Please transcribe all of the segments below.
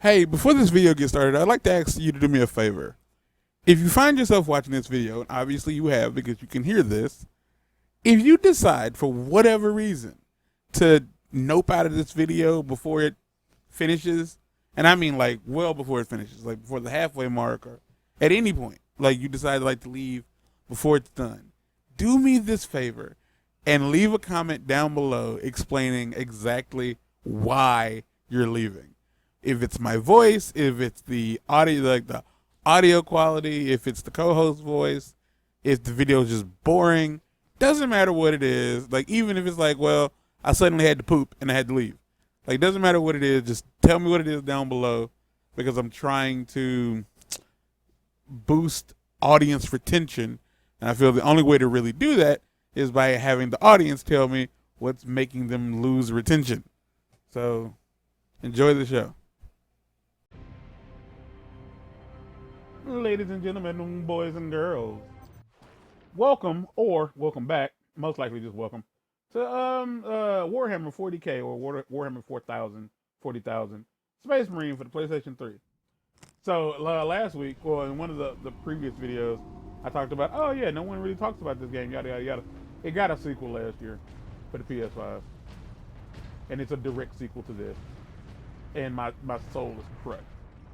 Hey, before this video gets started, I'd like to ask you to do me a favor. If you find yourself watching this video, and obviously you have because you can hear this, if you decide for whatever reason to nope out of this video before it finishes, and I mean like well before it finishes, like before the halfway mark or at any point, like you decide like to leave before it's done, do me this favor and leave a comment down below explaining exactly why you're leaving. If it's my voice, if it's the audio, like the audio quality, if it's the co-host voice, if the video is just boring, doesn't matter what it is. Like even if it's like, well, I suddenly had to poop and I had to leave. Like doesn't matter what it is, just tell me what it is down below because I'm trying to boost audience retention. And I feel the only way to really do that is by having the audience tell me what's making them lose retention. So enjoy the show. Ladies and gentlemen, boys and girls, welcome or welcome back, most likely just welcome, to Warhammer 40K or Warhammer 40,000 Space Marine for the PlayStation 3. So last week, well, in one of the previous videos, I talked about, oh yeah, no one really talks about this game, yada, yada, yada. It got a sequel last year for the PS5, and it's a direct sequel to this, and my soul is crushed.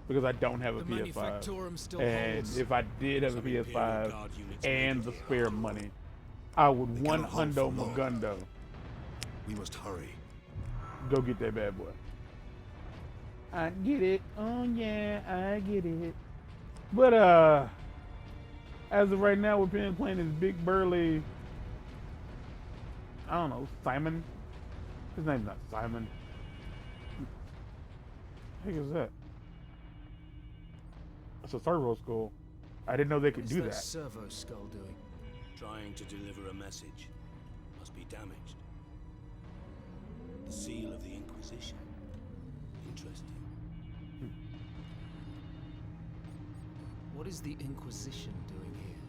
Because I don't have a PS5, and if I did have a PS5 and the spare money, I would $100 Magundo. We must hurry. Go get that bad boy. I get it. Oh yeah, I get it. But as of right now, we're playing this big burly. I don't know, Simon. His name's not Simon. What the heck is that? It's a servo skull. I didn't know they could do that. Servo skull doing? Trying to deliver a message. Must be damaged. The seal of the Inquisition. Interesting. What is the Inquisition doing here?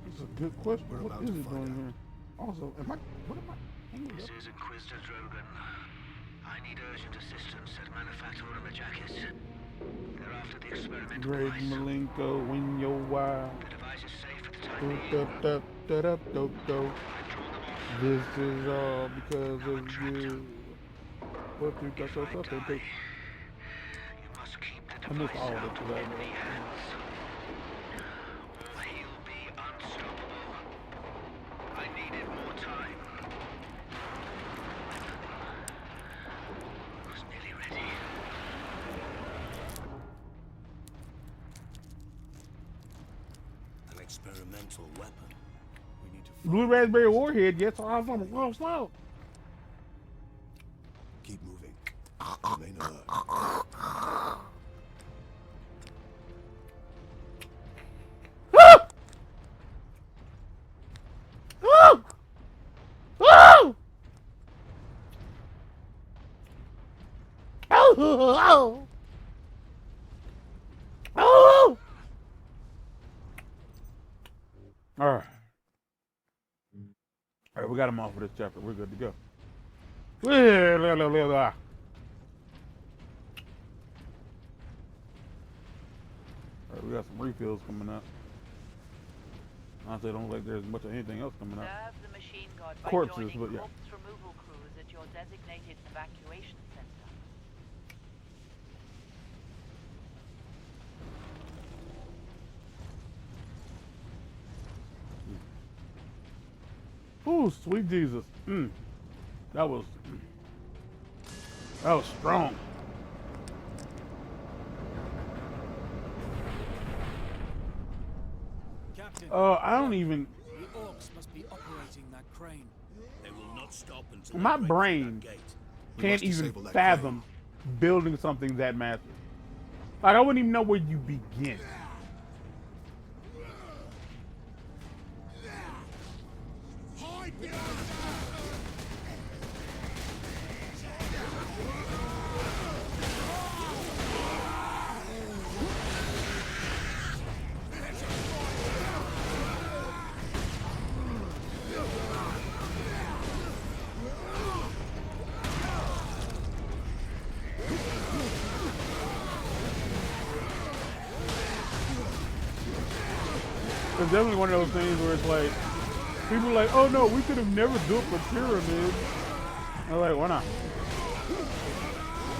That's a good question. What is it doing here? Also, what am I? This is Inquisitor Drogan. I need urgent assistance at manufacturing a jacket. They're after the experimental Greg device. Malenko, when you're wild. The device is safe at the time being. This is all because of you. What you got so tough? You must keep the I missed device all of out it of because I enemy know. hands, or he'll be unstoppable. I needed more time. I was nearly ready. An experimental weapon. We need to Blue Raspberry Warhead, yes, I was on the wrong slow. keep moving. Remain alert. All right, we got him off for this chapter. We're good to go. All right, we got some refills coming up. Honestly, I don't look like there's much of anything else coming up. Serve the machine god by Corpses, joining but yeah. corpse removal crews at your designated evacuation center. Ooh, sweet Jesus. That was strong. Captain, I don't even. the orcs must be operating that crane. They will not stop until My they break brain that gate. We Can't must even disable that fathom building something that massive. Like I wouldn't even know where you begin. It's definitely one of those things where it's like, people are like, oh no, we could have never built a pyramid. I'm like, why not?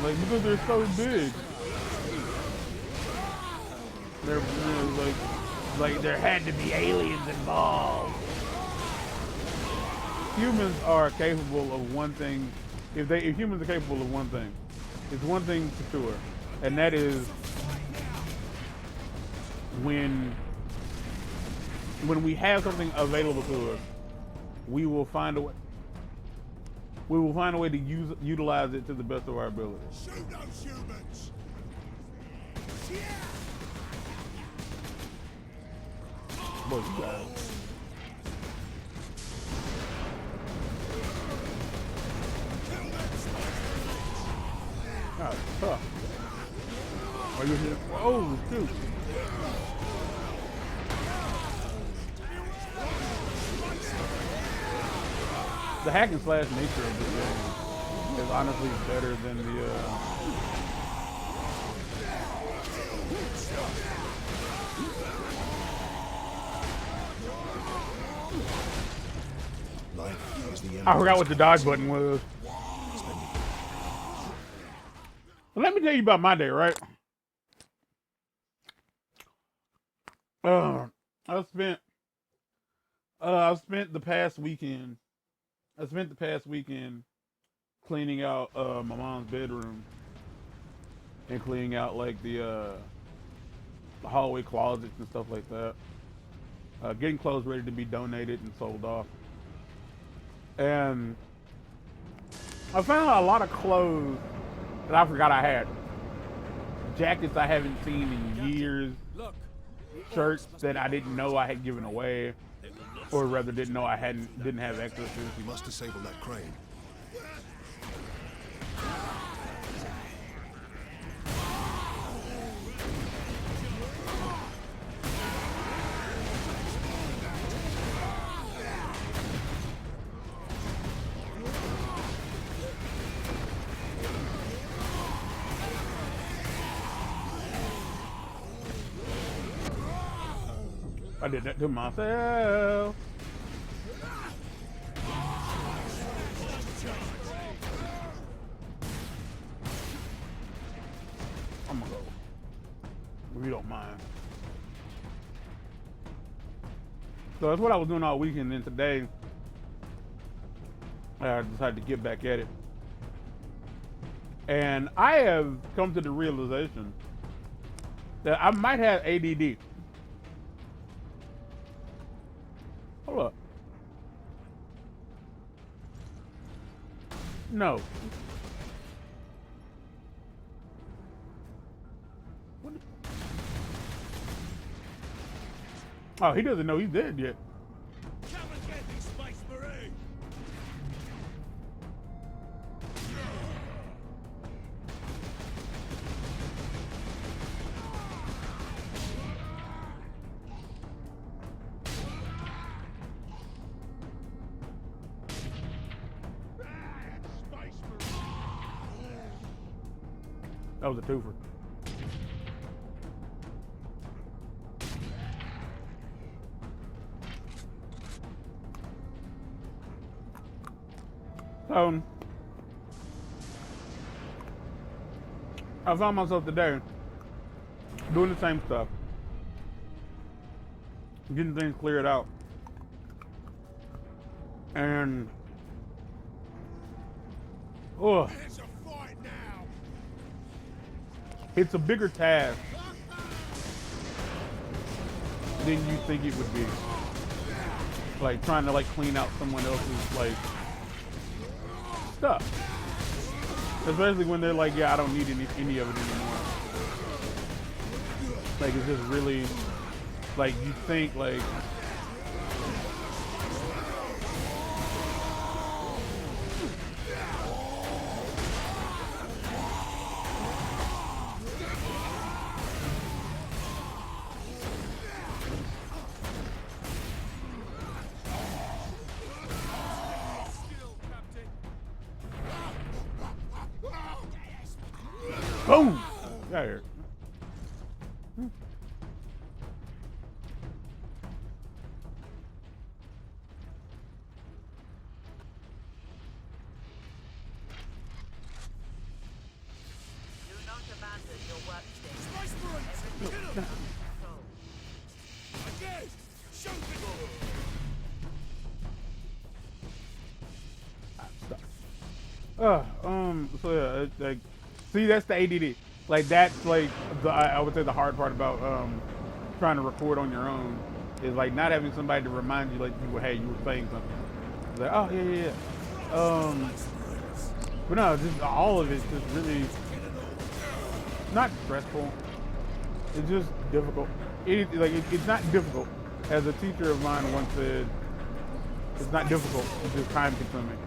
Like, because they're so big. They're like there had to be aliens involved. Humans are capable of one thing. If humans are capable of one thing, it's one thing for sure, and that is when we have something available to us, we will find a way. We will find a way to utilize it to the best of our ability. Shoot those humans! Both you guys. Oh, tough. Are you here? Oh, shoot. The hack and slash nature of this game is honestly better than the I forgot what the dodge button was. Well, let me tell you about my day, right? I spent the past weekend cleaning out my mom's bedroom and cleaning out like the hallway closets and stuff like that. Getting clothes ready to be donated and sold off. And I found a lot of clothes that I forgot I had. Jackets I haven't seen in years. Shirts that I didn't know I had given away, or rather didn't know I didn't have access to. We must disable that crane. I did that to myself. I'm gonna go, if you don't mind. So that's what I was doing all weekend, and today I decided to get back at it. And I have come to the realization that I might have ADD. Hold up. No. What? Oh, he doesn't know he's dead yet. Come and get me, Space Marine! That was a twofer. So, I found myself today doing the same stuff, getting things cleared out, and oh, It's a fight now! it's a bigger task than you think it would be. Like trying to like clean out someone else's like stuff. Especially when they're like, yeah, I don't need any of it anymore. Like it's just really like you think like boom! Got here. abandon your workstation. Space Marines! Everything Kill 'em! under control. Again! Show me! So yeah, it's like, see, that's the ADD. Like that's like I would say the hard part about trying to record on your own is like not having somebody to remind you, like, hey, you were saying something. It's like, oh yeah. But no, just all of it's just really not stressful. It's just difficult. It's not difficult. As a teacher of mine once said, it's not difficult. It's just time consuming.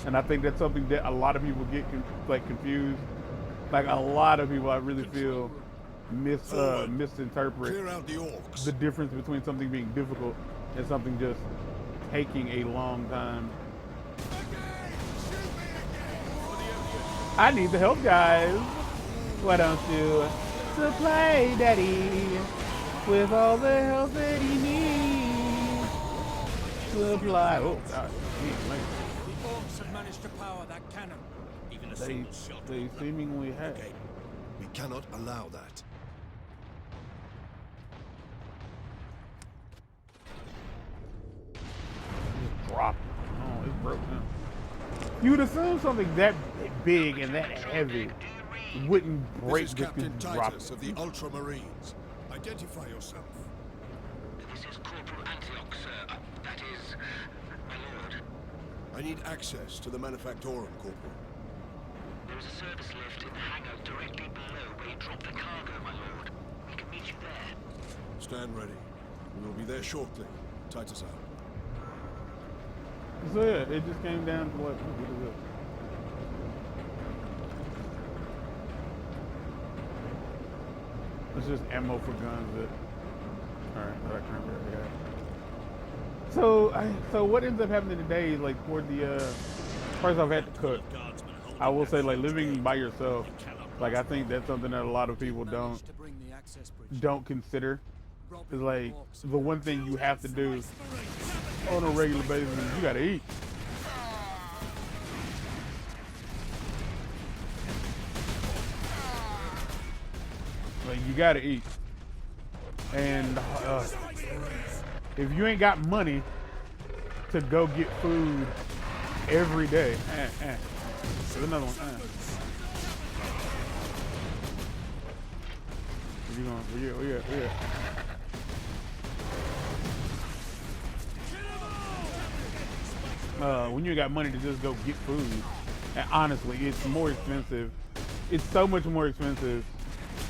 And I think that's something that a lot of people get confused. Like a lot of people, I really feel misinterpret Clear out the orcs. the difference between something being difficult and something just taking a long time. I need the help, guys. Why don't you supply Daddy with all the help that he needs? Supply. Oh God, geez, man. The orcs have managed to power that cannon. Even a They single shot. seemingly have. We cannot allow that. Just dropped. Oh, it's broke now. You'd assume something that big and that heavy wouldn't break This is just Captain because you dropped Titus it. of the Ultramarines. Identify yourself. This is Corporal Antioch, sir. That is, my lord. I need access to the Manufactorum, Corporal. There is a service lift in the hangar directly below where you drop the cargo, my lord. We can meet you there. Stand ready. We will be there shortly. Titus out. So yeah, it just came down to what is it? It's just ammo for guns that. Alright, that I can remember. So what ends up happening today is like toward the first off I had to cook. I will say like living by yourself, like I think that's something that a lot of people Managed to bring the access bridge. don't consider. Robbing Is like orcs. the one thing you have to do on a regular basis is you gotta eat. Like you gotta eat. And if you ain't got money to go get food every day, there's another one. Where you going? Where you at? When you got money to just go get food, and honestly, it's more expensive. It's so much more expensive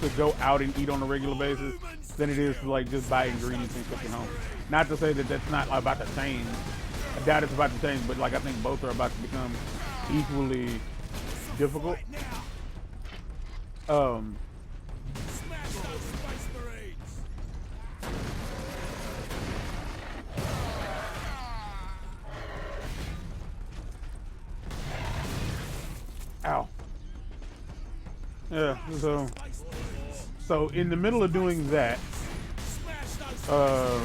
to go out and eat on a regular basis than it is to like just buy ingredients and cook at home. Not to say that that's not about to change. I doubt it's about to change, but like I think both are about to become equally difficult. Smash those Space Marines! Ow. Yeah, so in the middle of doing that, so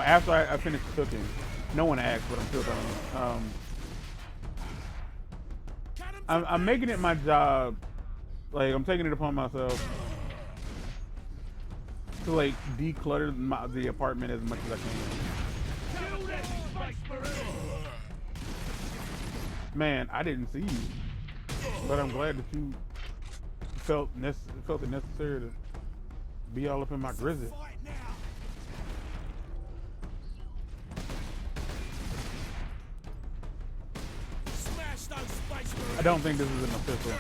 after I finished cooking, no one asked, but I'm still telling you. I'm making it my job, like I'm taking it upon myself to like declutter the apartment as much as I can. Man, I didn't see you, but I'm glad that you felt it necessary to be all up in my grizzly. I don't think this is an official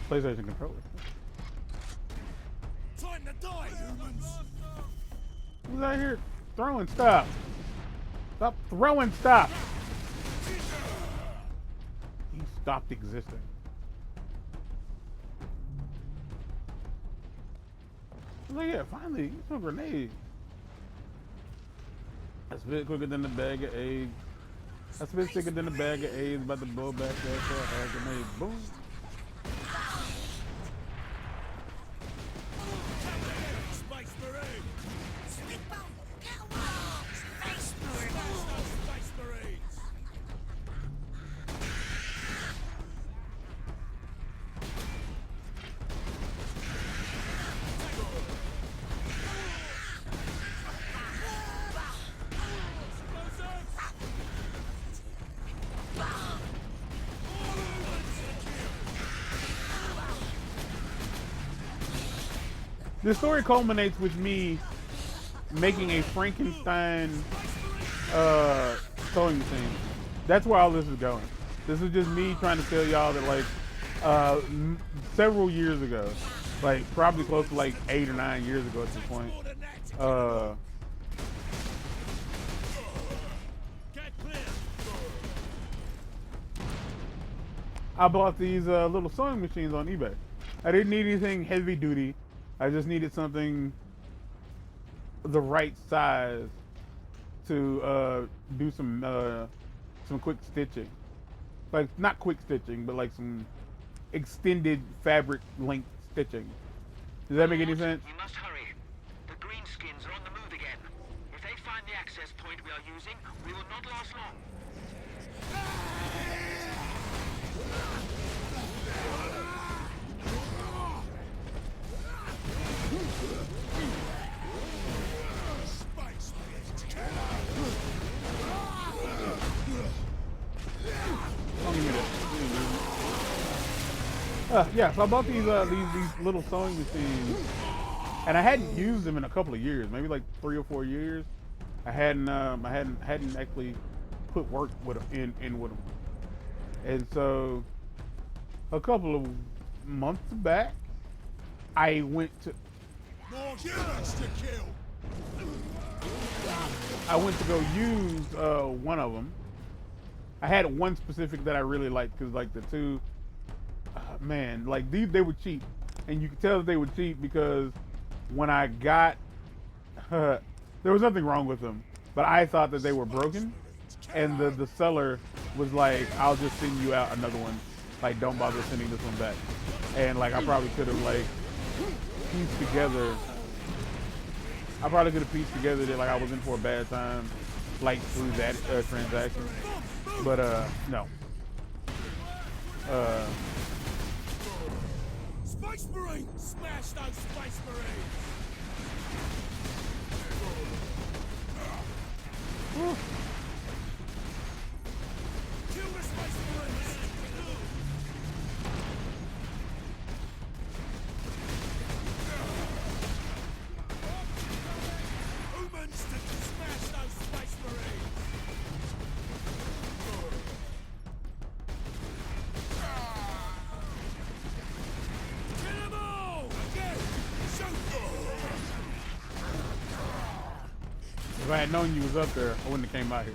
PlayStation controller. Time to die, humans! Who's out here throwing stuff? Stop throwing stuff! He stopped existing. Look at finally, you some grenades. That's a bit quicker than the bag of eggs. That's a bit thicker than the bag of eggs. About to blow back that grenade. Boom. Space Marine! Space Marines! The story culminates with me making a Frankenstein sewing machine. That's where all this is going. This is just me trying to tell y'all that like several years ago, like probably close to like 8 or 9 years ago at this point, Get clear. I bought these little sewing machines on eBay. I didn't need anything heavy duty. I just needed something the right size to do some quick stitching. Like not quick stitching, but like some extended fabric length stitching. Does that make any sense? You must hurry. The greenskins are on the move again. If they find the access point we are using, we will not last long. Space Marines. Don't give me this. Yeah, so I bought these little sewing machines, and I hadn't used them in a couple of years, maybe like 3 or 4 years. I hadn't actually put work with them in with them, and so a couple of months back, I went to More humans to kill. go use one of them. I had one specific that I really liked because like the two, man, like they were cheap, and you could tell that they were cheap because when I got, there was nothing wrong with them, but I thought that they were broken, and the seller was like, "I'll just send you out another one. Like, don't bother sending this one back." And like I probably could have like pieced together. I probably could have pieced together that like I was in for a bad time, like through that transaction. But no. Space Marine! Smash those Space Marines! Kill the Space Marines! Humans to smash those Space Marines! Kill them all! Again! Shoot! If I had known you was up there, I wouldn't have came out here.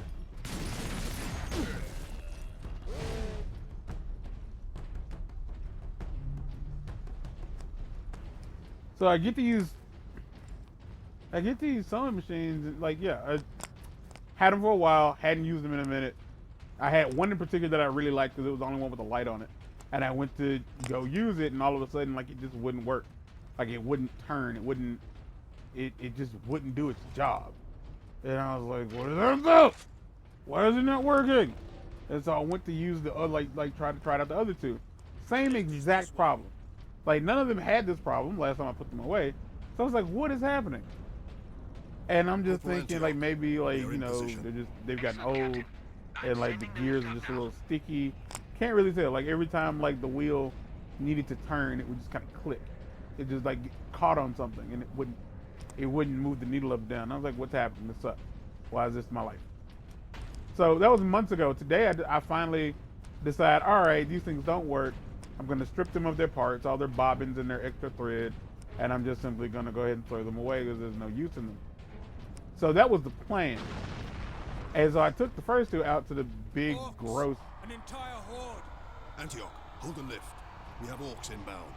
So I get to use sewing machines. And like, yeah, I had them for a while, hadn't used them in a minute. I had one in particular that I really liked because it was the only one with a light on it. And I went to go use it, and all of a sudden, like, it just wouldn't work. Like, it wouldn't turn. It just wouldn't do its job. And I was like, what is that about? Why is it not working? And so I went to use the other, try out the other two. Same exact problem. Like, none of them had this problem last time I put them away. So I was like, what is happening? And I'm just thinking, like, maybe, like, you know, they've gotten old, and like the gears are just a little sticky. Can't really tell. Like, every time like the wheel needed to turn, it would just kind of click. It just like caught on something, and it wouldn't move the needle up and down. I was like, what's happening? This sucks. Why is this my life? So that was months ago. Today I finally decide, all right, these things don't work. I'm going to strip them of their parts, all their bobbins and their extra thread, and I'm just simply going to go ahead and throw them away because there's no use in them. So that was the plan. And so I took the first two out to the big, Orcs! gross. An entire horde! Antioch, hold the lift. We have orcs inbound.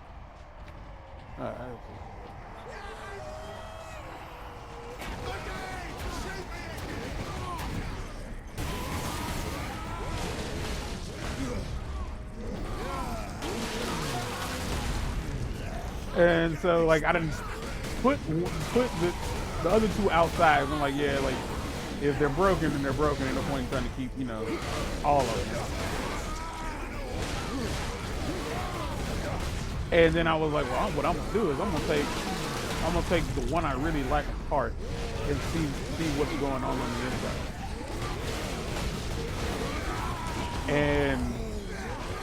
And so, like, I didn't put the other two outside. I'm like, yeah, like, if they're broken, then they're broken. Ain't no point in trying to keep, you know, all of them. And then I was like, well, what I'm gonna do is I'm gonna take the one I really like apart and see what's going on the inside. And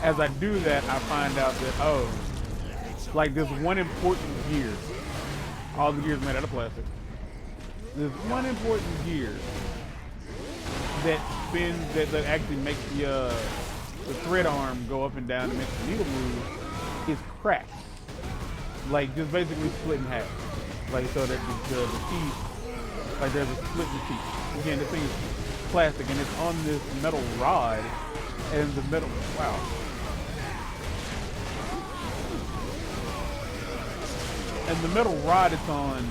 as I do that, I find out that, oh, like this one important gear All the gear's made out of plastic. There's one important gear that spins, that actually makes the thread arm go up and down and makes the needle move. Is cracked. Like just basically split in half. Like so that the teeth, like there's a split in the teeth. Again, this thing is plastic and it's on this metal rod, and the metal, wow. And the metal rod it's on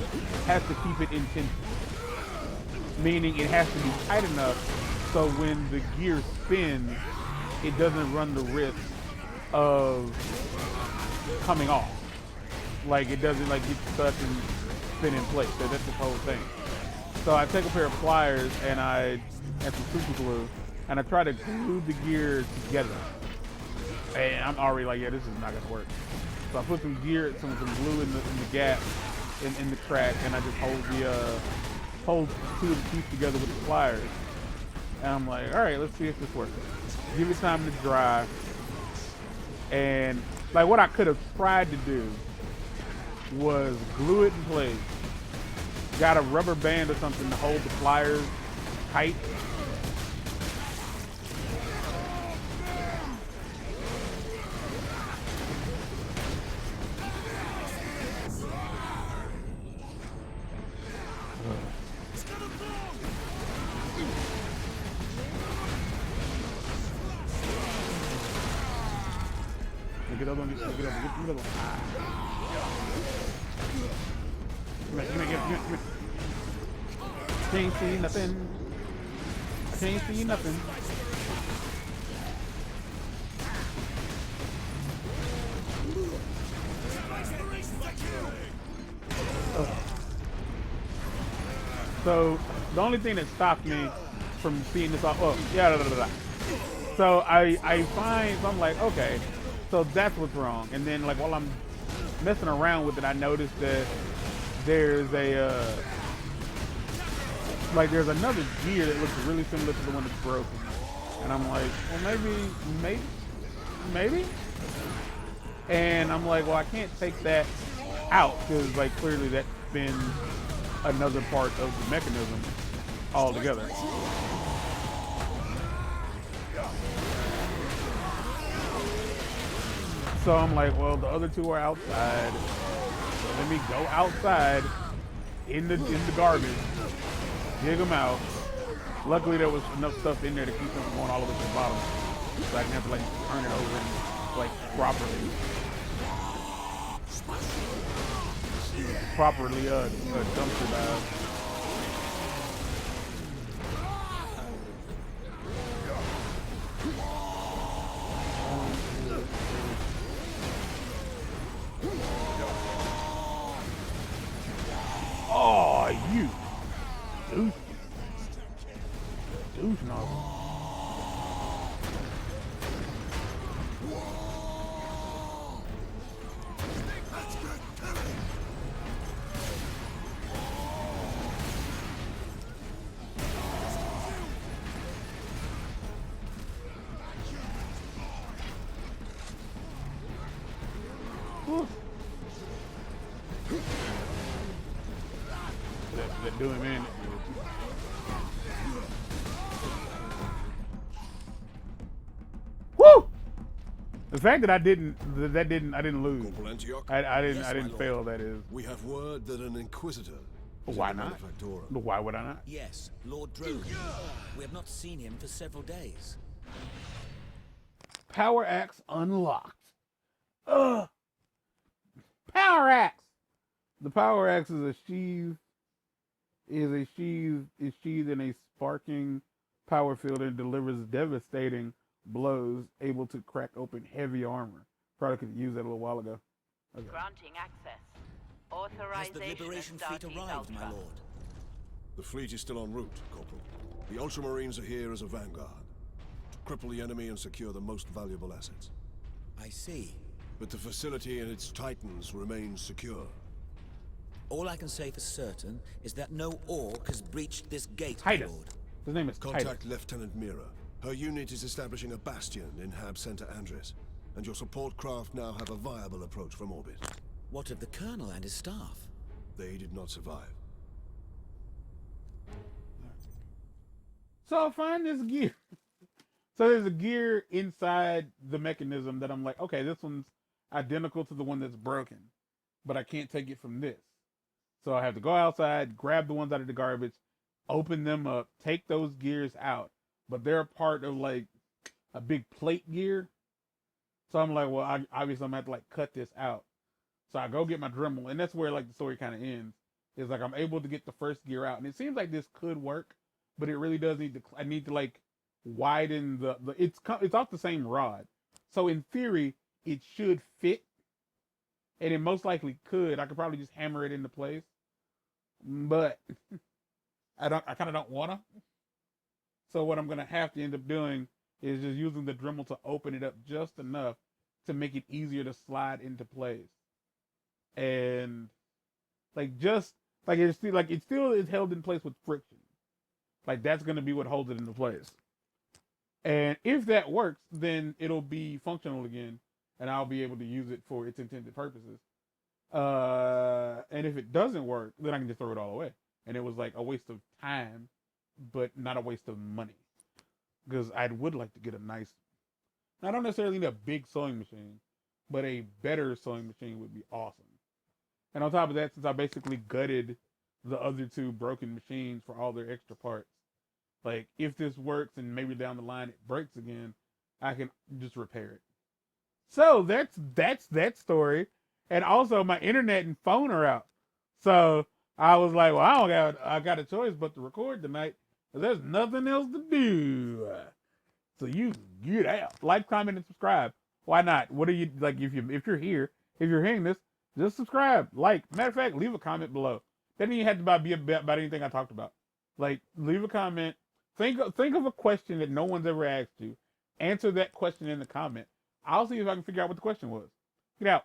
has to keep it in tension. Meaning it has to be tight enough so when the gear spins, it doesn't run the risk of coming off. Like it doesn't like get stuck and spin in place. So that's the whole thing. So I take a pair of pliers and some super glue, and I try to glue the gear together. And I'm already like, yeah, this is not gonna work. So I put some glue in the gap, in the crack, and I just hold two of the teeth together with the pliers. And I'm like, all right, let's see if this works. Give it time to dry. And like what I could have tried to do was glue it in place. Got a rubber band or something to hold the pliers tight. Get up on this, get up, get up. Come here. Can't see nothing. I can't see nothing. So the only thing that stopped me from seeing this off, So I find, so I'm like, okay, so that's what's wrong. And then like while I'm messing around with it, I noticed that there's there's another gear that looks really similar to the one that's broken. And I'm like, well maybe. And I'm like, well I can't take that out because like clearly that spins another part of the mechanism altogether. So I'm like, well, the other two are outside. So let me go outside in the garbage, dig them out. Luckily, there was enough stuff in there to keep them from going all the way to the bottom, so I didn't have to like turn it over and like properly dumpster dive. Oh, you douche nozzle. That do him in. Woo! The fact that I didn't lose. I didn't fail. That is. We have word that an Inquisitor. Why not? But why would I not? Yes, Lord Drogon. We have not seen him for several days. Power axe unlocked. Ugh. Power axe. The power axe is a sheath. Is sheathed in a sparking power field and delivers devastating blows, able to crack open heavy armor. Probably could use that a little while ago. Okay. Granting access. Has the Authorization Liberation Fleet arrived, my lord? The fleet is still en route, Corporal. The Ultramarines are here as a vanguard, to cripple the enemy and secure the most valuable assets. I see. But the facility and its titans remain secure. All I can say for certain is that no orc has breached this gate, Titus. Lord. His name is Contact Titus. Lieutenant Mira. Her unit is establishing a bastion in Hab Center Andres, and your support craft now have a viable approach from orbit. What of the Colonel and his staff? They did not survive. So I find this gear. So there's a gear inside the mechanism that I'm like, okay, this one's identical to the one that's broken, but I can't take it from this. So I have to go outside, grab the ones out of the garbage, open them up, take those gears out, but they're a part of like a big plate gear. So I'm like, well, obviously I'm gonna have to like cut this out. So I go get my Dremel, and that's where like the story kind of ends. Is like I'm able to get the first gear out, and it seems like this could work, but it really does need to. I need to like widen the it's off the same rod, so in theory it should fit, and it most likely could. I could probably just hammer it into place, but I kind of don't wanna. So what I'm gonna have to end up doing is just using the Dremel to open it up just enough to make it easier to slide into place, and like just like it still is held in place with friction. Like that's gonna be what holds it into place. And if that works, then it'll be functional again, and I'll be able to use it for its intended purposes. And if it doesn't work, then I can just throw it all away. And it was like a waste of time, but not a waste of money. Because I would like to get a nice, I don't necessarily need a big sewing machine, but a better sewing machine would be awesome. And on top of that, since I basically gutted the other two broken machines for all their extra parts, like if this works and maybe down the line it breaks again, I can just repair it. So that's that story. And also my internet and phone are out. So I was like, well, I got a choice but to record tonight. There's nothing else to do. So you get out. Like, comment, and subscribe. Why not? What are you like if you're here, if you're hearing this, just subscribe. Like, matter of fact, leave a comment below. Doesn't even have to be about anything I talked about. Like, leave a comment. Think of a question that no one's ever asked you. Answer that question in the comment. I'll see if I can figure out what the question was. Get out.